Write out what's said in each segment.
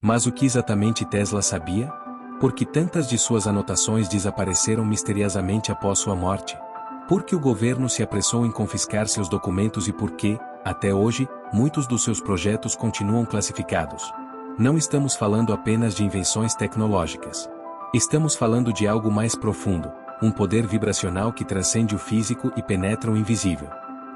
Mas o que exatamente Tesla sabia? Por que tantas de suas anotações desapareceram misteriosamente após sua morte? Por que o governo se apressou em confiscar seus documentos e por que, até hoje, muitos dos seus projetos continuam classificados? Não estamos falando apenas de invenções tecnológicas. Estamos falando de algo mais profundo, um poder vibracional que transcende o físico e penetra o invisível.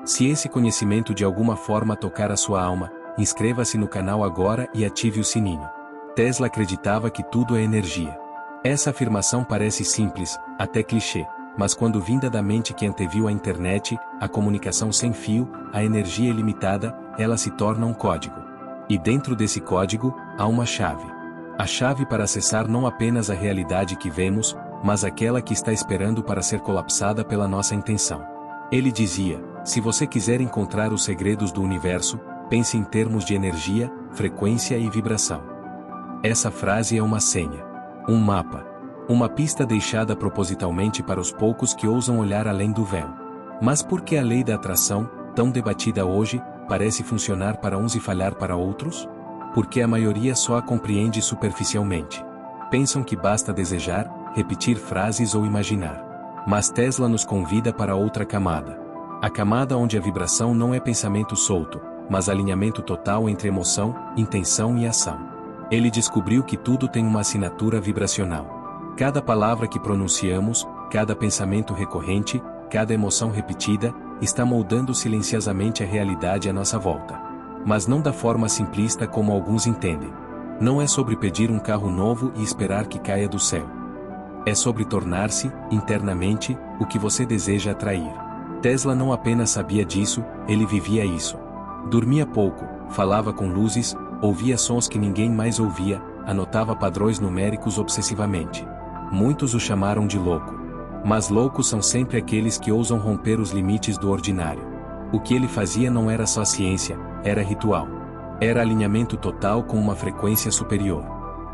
Se esse conhecimento de alguma forma tocar a sua alma, inscreva-se no canal agora e ative o sininho. Tesla acreditava que tudo é energia. Essa afirmação parece simples, até clichê, mas quando vinda da mente que anteviu a internet, a comunicação sem fio, a energia ilimitada, ela se torna um código. E dentro desse código, há uma chave. A chave para acessar não apenas a realidade que vemos, mas aquela que está esperando para ser colapsada pela nossa intenção. Ele dizia: se você quiser encontrar os segredos do universo, pense em termos de energia, frequência e vibração. Essa frase é uma senha. Um mapa. Uma pista deixada propositalmente para os poucos que ousam olhar além do véu. Mas por que a lei da atração, tão debatida hoje, parece funcionar para uns e falhar para outros? Porque a maioria só a compreende superficialmente. Pensam que basta desejar, repetir frases ou imaginar. Mas Tesla nos convida para outra camada. A camada onde a vibração não é pensamento solto, mas alinhamento total entre emoção, intenção e ação. Ele descobriu que tudo tem uma assinatura vibracional. Cada palavra que pronunciamos, cada pensamento recorrente, cada emoção repetida, está moldando silenciosamente a realidade à nossa volta. Mas não da forma simplista como alguns entendem. Não é sobre pedir um carro novo e esperar que caia do céu. É sobre tornar-se, internamente, o que você deseja atrair. Tesla não apenas sabia disso, ele vivia isso. Dormia pouco, falava com luzes, ouvia sons que ninguém mais ouvia, anotava padrões numéricos obsessivamente. Muitos o chamaram de louco. Mas loucos são sempre aqueles que ousam romper os limites do ordinário. O que ele fazia não era só ciência, era ritual. Era alinhamento total com uma frequência superior.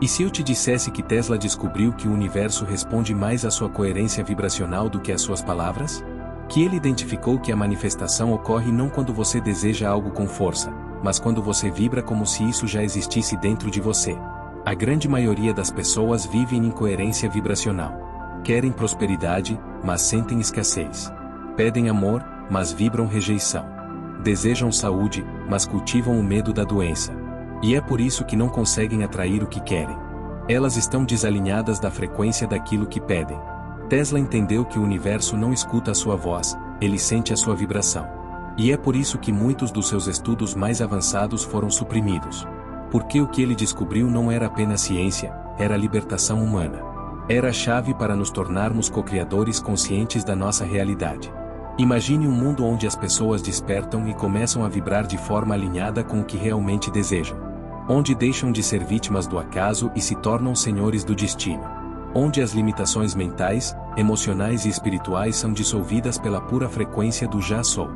E se eu te dissesse que Tesla descobriu que o universo responde mais à sua coerência vibracional do que às suas palavras? Que ele identificou que a manifestação ocorre não quando você deseja algo com força, mas quando você vibra como se isso já existisse dentro de você. A grande maioria das pessoas vive em incoerência vibracional. Querem prosperidade, mas sentem escassez. Pedem amor, mas vibram rejeição. Desejam saúde, mas cultivam o medo da doença. E é por isso que não conseguem atrair o que querem. Elas estão desalinhadas da frequência daquilo que pedem. Tesla entendeu que o universo não escuta a sua voz, ele sente a sua vibração. E é por isso que muitos dos seus estudos mais avançados foram suprimidos. Porque o que ele descobriu não era apenas ciência, era a libertação humana. Era a chave para nos tornarmos co-criadores conscientes da nossa realidade. Imagine um mundo onde as pessoas despertam e começam a vibrar de forma alinhada com o que realmente desejam. Onde deixam de ser vítimas do acaso e se tornam senhores do destino. Onde as limitações mentais, emocionais e espirituais são dissolvidas pela pura frequência do já sou.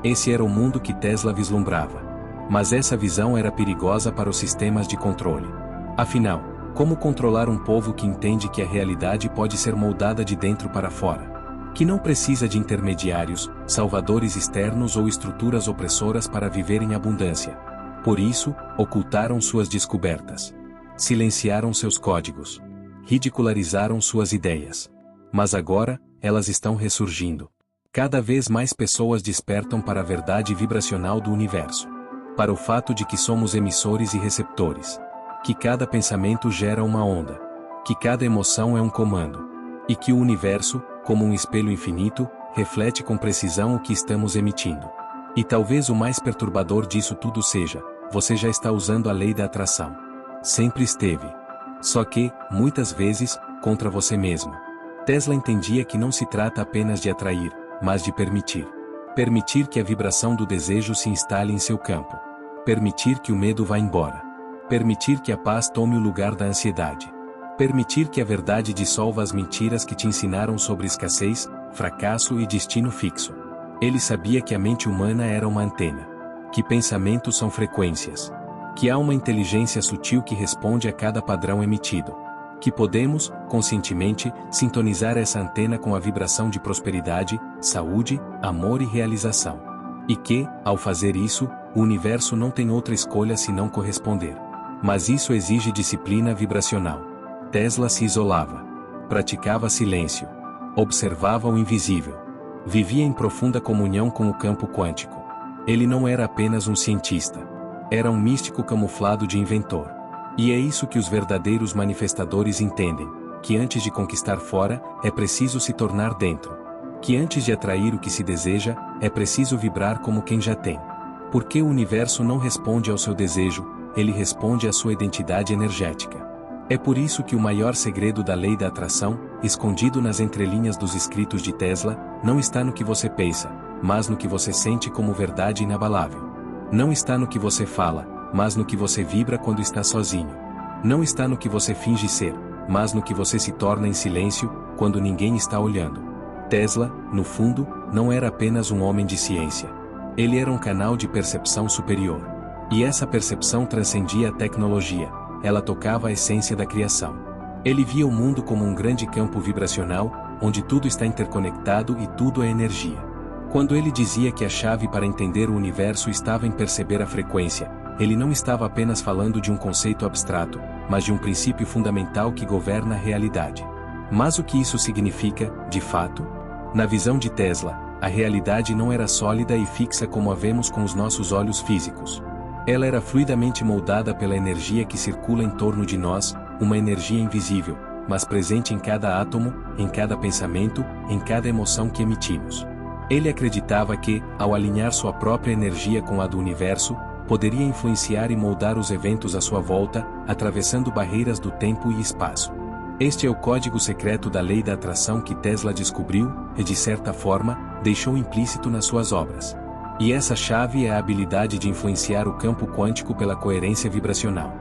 Esse era o mundo que Tesla vislumbrava. Mas essa visão era perigosa para os sistemas de controle. Afinal, como controlar um povo que entende que a realidade pode ser moldada de dentro para fora? Que não precisa de intermediários, salvadores externos ou estruturas opressoras para viver em abundância. Por isso, ocultaram suas descobertas. Silenciaram seus códigos. Ridicularizaram suas ideias. Mas agora, elas estão ressurgindo. Cada vez mais pessoas despertam para a verdade vibracional do universo. Para o fato de que somos emissores e receptores. Que cada pensamento gera uma onda. Que cada emoção é um comando. E que o universo, como um espelho infinito, reflete com precisão o que estamos emitindo. E talvez o mais perturbador disso tudo seja, você já está usando a lei da atração. Sempre esteve. Só que, muitas vezes, contra você mesmo. Tesla entendia que não se trata apenas de atrair, mas de permitir. Permitir que a vibração do desejo se instale em seu campo. Permitir que o medo vá embora. Permitir que a paz tome o lugar da ansiedade. Permitir que a verdade dissolva as mentiras que te ensinaram sobre escassez, fracasso e destino fixo. Ele sabia que a mente humana era uma antena. Que pensamentos são frequências. Que há uma inteligência sutil que responde a cada padrão emitido. Que podemos, conscientemente, sintonizar essa antena com a vibração de prosperidade, saúde, amor e realização. E que, ao fazer isso, o universo não tem outra escolha senão corresponder. Mas isso exige disciplina vibracional. Tesla se isolava. Praticava silêncio. Observava o invisível. Vivia em profunda comunhão com o campo quântico. Ele não era apenas um cientista. Era um místico camuflado de inventor. E é isso que os verdadeiros manifestadores entendem, que antes de conquistar fora, é preciso se tornar dentro. Que antes de atrair o que se deseja, é preciso vibrar como quem já tem. Porque o universo não responde ao seu desejo, ele responde à sua identidade energética. É por isso que o maior segredo da lei da atração, escondido nas entrelinhas dos escritos de Tesla, não está no que você pensa, mas no que você sente como verdade inabalável. Não está no que você fala, mas no que você vibra quando está sozinho. Não está no que você finge ser, mas no que você se torna em silêncio, quando ninguém está olhando. Tesla, no fundo, não era apenas um homem de ciência. Ele era um canal de percepção superior. E essa percepção transcendia a tecnologia. Ela tocava a essência da criação. Ele via o mundo como um grande campo vibracional, onde tudo está interconectado e tudo é energia. Quando ele dizia que a chave para entender o universo estava em perceber a frequência, ele não estava apenas falando de um conceito abstrato, mas de um princípio fundamental que governa a realidade. Mas o que isso significa, de fato? Na visão de Tesla, a realidade não era sólida e fixa como a vemos com os nossos olhos físicos. Ela era fluidamente moldada pela energia que circula em torno de nós, uma energia invisível, mas presente em cada átomo, em cada pensamento, em cada emoção que emitimos. Ele acreditava que, ao alinhar sua própria energia com a do universo, poderia influenciar e moldar os eventos à sua volta, atravessando barreiras do tempo e espaço. Este é o código secreto da lei da atração que Tesla descobriu, e de certa forma, deixou implícito nas suas obras. E essa chave é a habilidade de influenciar o campo quântico pela coerência vibracional.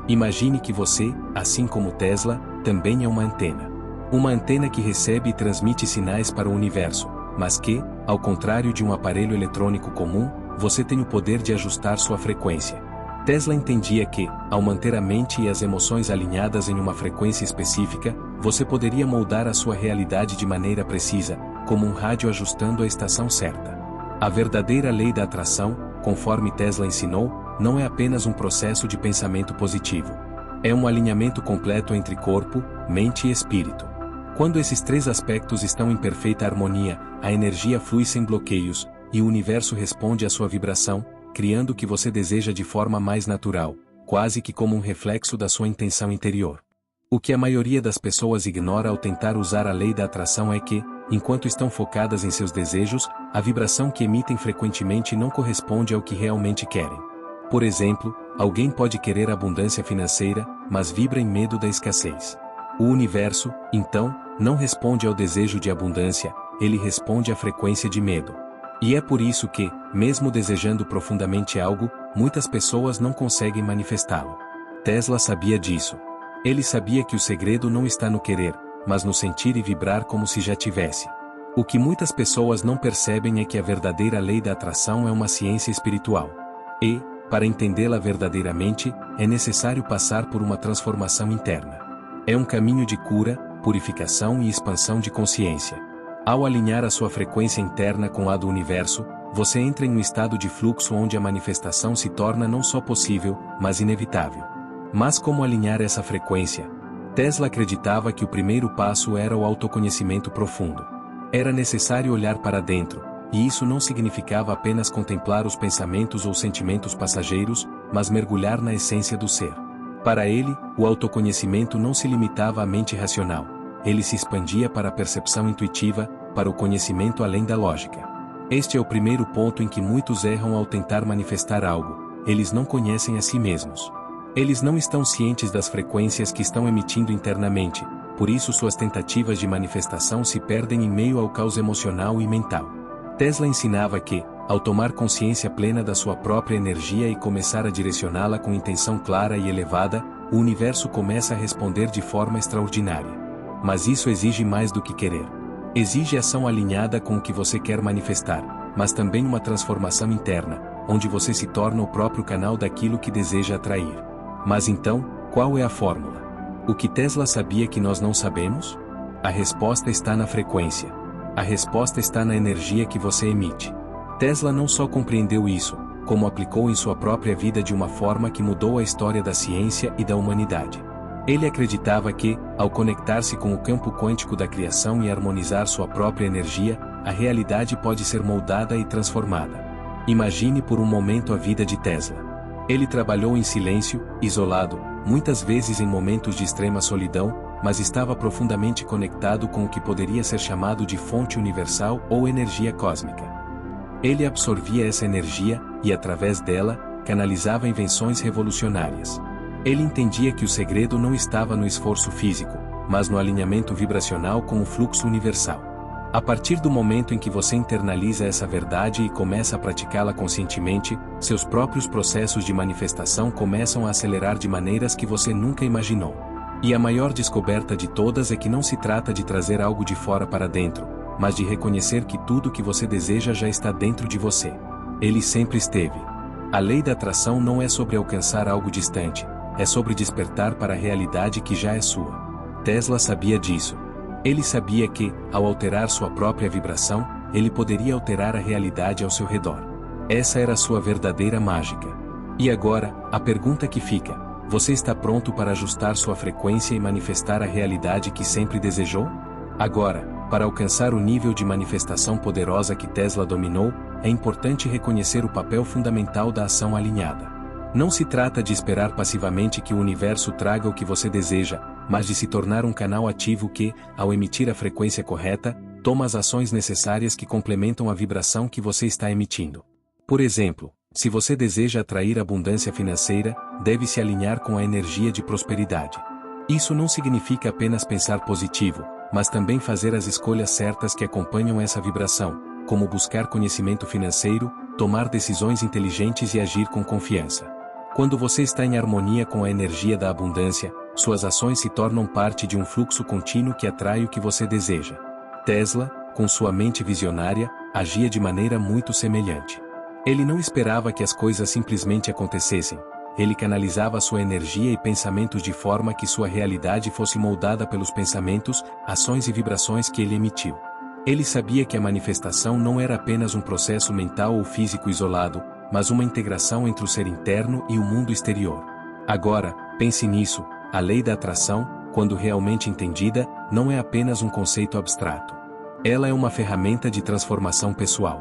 Imagine que você, assim como Tesla, também é uma antena. Uma antena que recebe e transmite sinais para o universo, mas que, ao contrário de um aparelho eletrônico comum, você tem o poder de ajustar sua frequência. Tesla entendia que, ao manter a mente e as emoções alinhadas em uma frequência específica, você poderia moldar a sua realidade de maneira precisa, como um rádio ajustando a estação certa. A verdadeira lei da atração, conforme Tesla ensinou, não é apenas um processo de pensamento positivo. É um alinhamento completo entre corpo, mente e espírito. Quando esses três aspectos estão em perfeita harmonia, a energia flui sem bloqueios, e o universo responde à sua vibração, criando o que você deseja de forma mais natural, quase que como um reflexo da sua intenção interior. O que a maioria das pessoas ignora ao tentar usar a lei da atração é que, enquanto estão focadas em seus desejos, a vibração que emitem frequentemente não corresponde ao que realmente querem. Por exemplo, alguém pode querer abundância financeira, mas vibra em medo da escassez. O universo, então, não responde ao desejo de abundância, ele responde à frequência de medo. E é por isso que, mesmo desejando profundamente algo, muitas pessoas não conseguem manifestá-lo. Tesla sabia disso. Ele sabia que o segredo não está no querer, mas no sentir e vibrar como se já tivesse. O que muitas pessoas não percebem é que a verdadeira lei da atração é uma ciência espiritual. E, para entendê-la verdadeiramente, é necessário passar por uma transformação interna. É um caminho de cura, purificação e expansão de consciência. Ao alinhar a sua frequência interna com a do universo, você entra em um estado de fluxo onde a manifestação se torna não só possível, mas inevitável. Mas como alinhar essa frequência? Tesla acreditava que o primeiro passo era o autoconhecimento profundo. Era necessário olhar para dentro, e isso não significava apenas contemplar os pensamentos ou sentimentos passageiros, mas mergulhar na essência do ser. Para ele, o autoconhecimento não se limitava à mente racional. Ele se expandia para a percepção intuitiva, para o conhecimento além da lógica. Este é o primeiro ponto em que muitos erram ao tentar manifestar algo. Eles não conhecem a si mesmos. Eles não estão cientes das frequências que estão emitindo internamente, por isso suas tentativas de manifestação se perdem em meio ao caos emocional e mental. Tesla ensinava que, ao tomar consciência plena da sua própria energia e começar a direcioná-la com intenção clara e elevada, o universo começa a responder de forma extraordinária. Mas isso exige mais do que querer. Exige ação alinhada com o que você quer manifestar, mas também uma transformação interna, onde você se torna o próprio canal daquilo que deseja atrair. Mas então, qual é a fórmula? O que Tesla sabia que nós não sabemos? A resposta está na frequência. A resposta está na energia que você emite. Tesla não só compreendeu isso, como aplicou em sua própria vida de uma forma que mudou a história da ciência e da humanidade. Ele acreditava que, ao conectar-se com o campo quântico da criação e harmonizar sua própria energia, a realidade pode ser moldada e transformada. Imagine por um momento a vida de Tesla. Ele trabalhou em silêncio, isolado, muitas vezes em momentos de extrema solidão, mas estava profundamente conectado com o que poderia ser chamado de fonte universal ou energia cósmica. Ele absorvia essa energia, e através dela, canalizava invenções revolucionárias. Ele entendia que o segredo não estava no esforço físico, mas no alinhamento vibracional com o fluxo universal. A partir do momento em que você internaliza essa verdade e começa a praticá-la conscientemente, seus próprios processos de manifestação começam a acelerar de maneiras que você nunca imaginou. E a maior descoberta de todas é que não se trata de trazer algo de fora para dentro, mas de reconhecer que tudo o que você deseja já está dentro de você. Ele sempre esteve. A lei da atração não é sobre alcançar algo distante, é sobre despertar para a realidade que já é sua. Tesla sabia disso. Ele sabia que, ao alterar sua própria vibração, ele poderia alterar a realidade ao seu redor. Essa era sua verdadeira mágica. E agora, a pergunta que fica: você está pronto para ajustar sua frequência e manifestar a realidade que sempre desejou? Agora, para alcançar o nível de manifestação poderosa que Tesla dominou, é importante reconhecer o papel fundamental da ação alinhada. Não se trata de esperar passivamente que o universo traga o que você deseja, mas de se tornar um canal ativo que, ao emitir a frequência correta, toma as ações necessárias que complementam a vibração que você está emitindo. Por exemplo, se você deseja atrair abundância financeira, deve se alinhar com a energia de prosperidade. Isso não significa apenas pensar positivo, mas também fazer as escolhas certas que acompanham essa vibração, como buscar conhecimento financeiro, tomar decisões inteligentes e agir com confiança. Quando você está em harmonia com a energia da abundância, suas ações se tornam parte de um fluxo contínuo que atrai o que você deseja. Tesla, com sua mente visionária, agia de maneira muito semelhante. Ele não esperava que as coisas simplesmente acontecessem. Ele canalizava sua energia e pensamentos de forma que sua realidade fosse moldada pelos pensamentos, ações e vibrações que ele emitiu. Ele sabia que a manifestação não era apenas um processo mental ou físico isolado, mas uma integração entre o ser interno e o mundo exterior. Agora, pense nisso: a lei da atração, quando realmente entendida, não é apenas um conceito abstrato. Ela é uma ferramenta de transformação pessoal.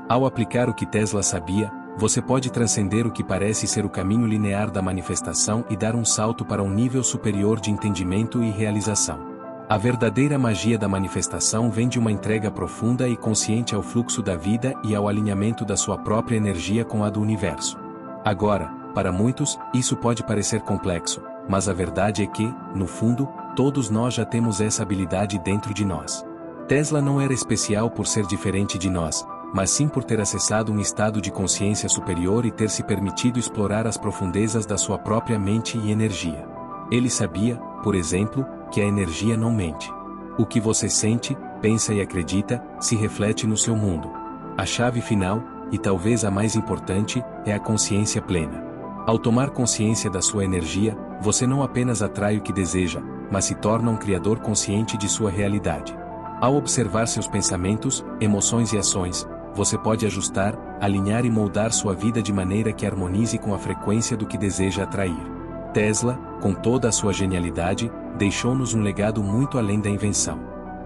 Ao aplicar o que Tesla sabia, você pode transcender o que parece ser o caminho linear da manifestação e dar um salto para um nível superior de entendimento e realização. A verdadeira magia da manifestação vem de uma entrega profunda e consciente ao fluxo da vida e ao alinhamento da sua própria energia com a do universo. Agora, para muitos, isso pode parecer complexo, mas a verdade é que, no fundo, todos nós já temos essa habilidade dentro de nós. Tesla não era especial por ser diferente de nós, mas sim por ter acessado um estado de consciência superior e ter se permitido explorar as profundezas da sua própria mente e energia. Ele sabia, por exemplo, que a energia não mente. O que você sente, pensa e acredita, se reflete no seu mundo. A chave final, e talvez a mais importante, é a consciência plena. Ao tomar consciência da sua energia, você não apenas atrai o que deseja, mas se torna um criador consciente de sua realidade. Ao observar seus pensamentos, emoções e ações, você pode ajustar, alinhar e moldar sua vida de maneira que harmonize com a frequência do que deseja atrair. Tesla, com toda a sua genialidade, deixou-nos um legado muito além da invenção.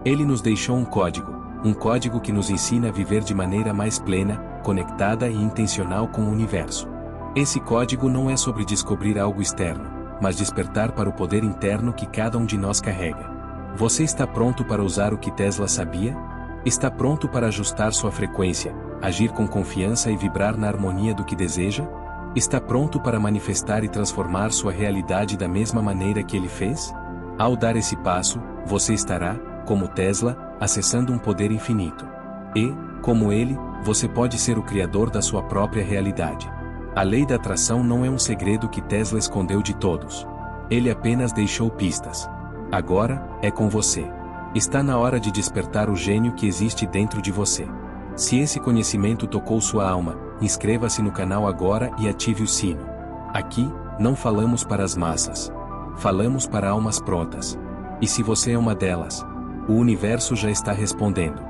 Ele nos deixou um código que nos ensina a viver de maneira mais plena, conectada e intencional com o universo. Esse código não é sobre descobrir algo externo, mas despertar para o poder interno que cada um de nós carrega. Você está pronto para usar o que Tesla sabia? Está pronto para ajustar sua frequência, agir com confiança e vibrar na harmonia do que deseja? Está pronto para manifestar e transformar sua realidade da mesma maneira que ele fez? Ao dar esse passo, você estará, como Tesla, acessando um poder infinito. E, como ele, você pode ser o criador da sua própria realidade. A lei da atração não é um segredo que Tesla escondeu de todos. Ele apenas deixou pistas. Agora, é com você. Está na hora de despertar o gênio que existe dentro de você. Se esse conhecimento tocou sua alma, inscreva-se no canal agora e ative o sino. Aqui, não falamos para as massas. Falamos para almas prontas. E se você é uma delas, o universo já está respondendo.